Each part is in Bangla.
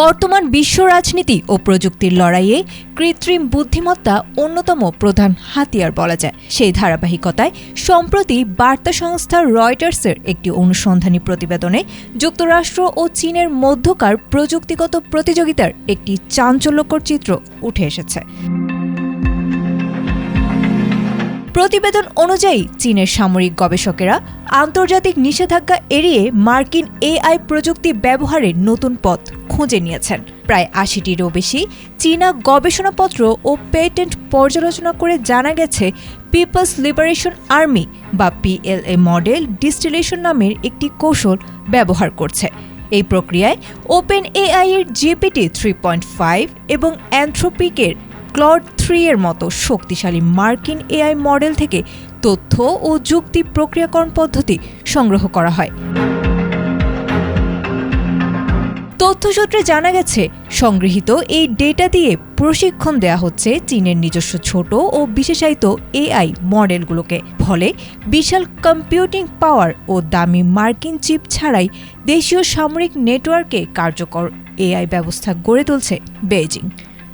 বর্তমান বিশ্ব রাজনীতি ও প্রযুক্তির লড়াইয়ে কৃত্রিম বুদ্ধিমত্তা অন্যতম প্রধান হাতিয়ার বলা যায়। সেই ধারাবাহিকতায় সম্প্রতি বার্তা সংস্থা রয়টার্সের একটি অনুসন্ধানী প্রতিবেদনে যুক্তরাষ্ট্র ও চীনের মধ্যকার প্রযুক্তিগত প্রতিযোগিতার একটি চাঞ্চল্যকর চিত্র উঠে এসেছে। প্রতিবেদন অনুযায়ী চীনের সামরিক গবেষকেরা আন্তর্জাতিক নিষেধাজ্ঞা এড়িয়ে মার্কিন এআই প্রযুক্তি ব্যবহারের নতুন পথ খুঁজে নিয়েছেন। প্রায় ৮০টিরও বেশি চীনা গবেষণাপত্র ও পেটেন্ট পর্যালোচনা করে জানা গেছে পিপলস লিবারেশন আর্মি বা পিএলএ মডেল ডিস্টিলেশন নামের একটি কৌশল ব্যবহার করছে। এই প্রক্রিয়ায় ওপেন এআই এর জিপিটি 3.5 এবং অ্যানথ্রোপিকের ক্লড 3 এর মতো শক্তিশালী মার্কিন এআই মডেল থেকে তথ্য ও যুক্তি প্রক্রিয়াকরণ পদ্ধতি সংগ্রহ করা হয়। তথ্যসূত্রে জানা গেছে, সংগৃহীত এই ডেটা দিয়ে প্রশিক্ষণ দেয়া হচ্ছে চীনের নিজস্ব ছোট ও বিশেষায়িত এআই মডেলগুলোকে। ফলে বিশাল কম্পিউটিং পাওয়ার ও দামি মার্কিন চিপ ছাড়াই দেশীয় সামরিক নেটওয়ার্কে কার্যকর এআই ব্যবস্থা গড়ে তুলছে বেইজিং।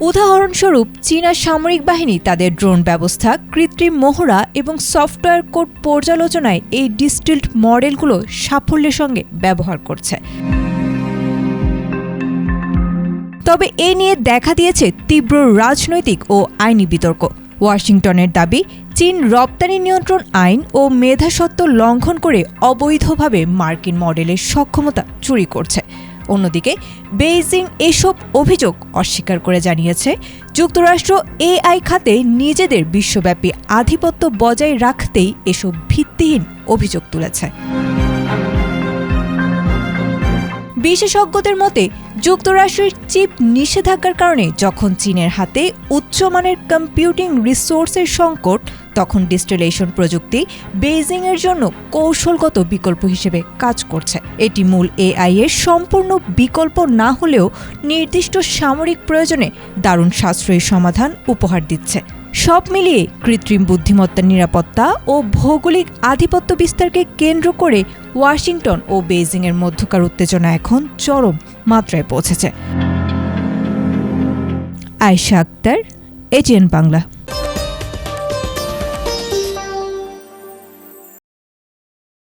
উদাহরণস্বরূপ, চীনা সামরিক বাহিনী তাদের ড্রোন ব্যবস্থা, কৃত্রিম মহড়া এবং সফটওয়্যার কোড পর্যালোচনায় এই ডিস্টিল্ড মডেলগুলো সাফল্যের সঙ্গে ব্যবহার করছে। তবে এ নিয়ে দেখা দিয়েছে তীব্র রাজনৈতিক ও আইনি বিতর্ক। ওয়াশিংটনের দাবি, চীন রপ্তানি নিয়ন্ত্রণ আইন ও মেধাস্বত্ব লঙ্ঘন করে অবৈধভাবে মার্কিন মডেলের সক্ষমতা চুরি করছে। অন্যদিকে বেইজিং এসব অভিযোগ অস্বীকার করে জানিয়েছে, যুক্তরাষ্ট্র এআই খাতে নিজেদের বিশ্বব্যাপী আধিপত্য বজায় রাখতেই এসব ভিত্তিহীন অভিযোগ তুলেছে। বিশেষজ্ঞদের মতে, যুক্তরাষ্ট্রের চিপ নিষেধাজ্ঞার কারণে যখন চীনের হাতে উচ্চমানের কম্পিউটিং রিসোর্সের সংকট, তখন ডিস্টিলেশন প্রযুক্তি বেইজিংয়ের জন্য কৌশলগত বিকল্প হিসেবে কাজ করছে। এটি মূল এআই এর সম্পূর্ণ বিকল্প না হলেও নির্দিষ্ট সামরিক প্রয়োজনে দারুণ সাশ্রয়ী সমাধান উপহার দিচ্ছে। সব মিলিয়ে কৃত্রিম বুদ্ধিমত্তার নিরাপত্তা ও ভৌগোলিক আধিপত্য বিস্তারকে কেন্দ্র করে ওয়াশিংটন ও বেইজিংয়ের মধ্যকার উত্তেজনা এখন চরম মাত্রায় পৌঁছেছে। আয়েশা আক্তার, এটিএন বাংলা।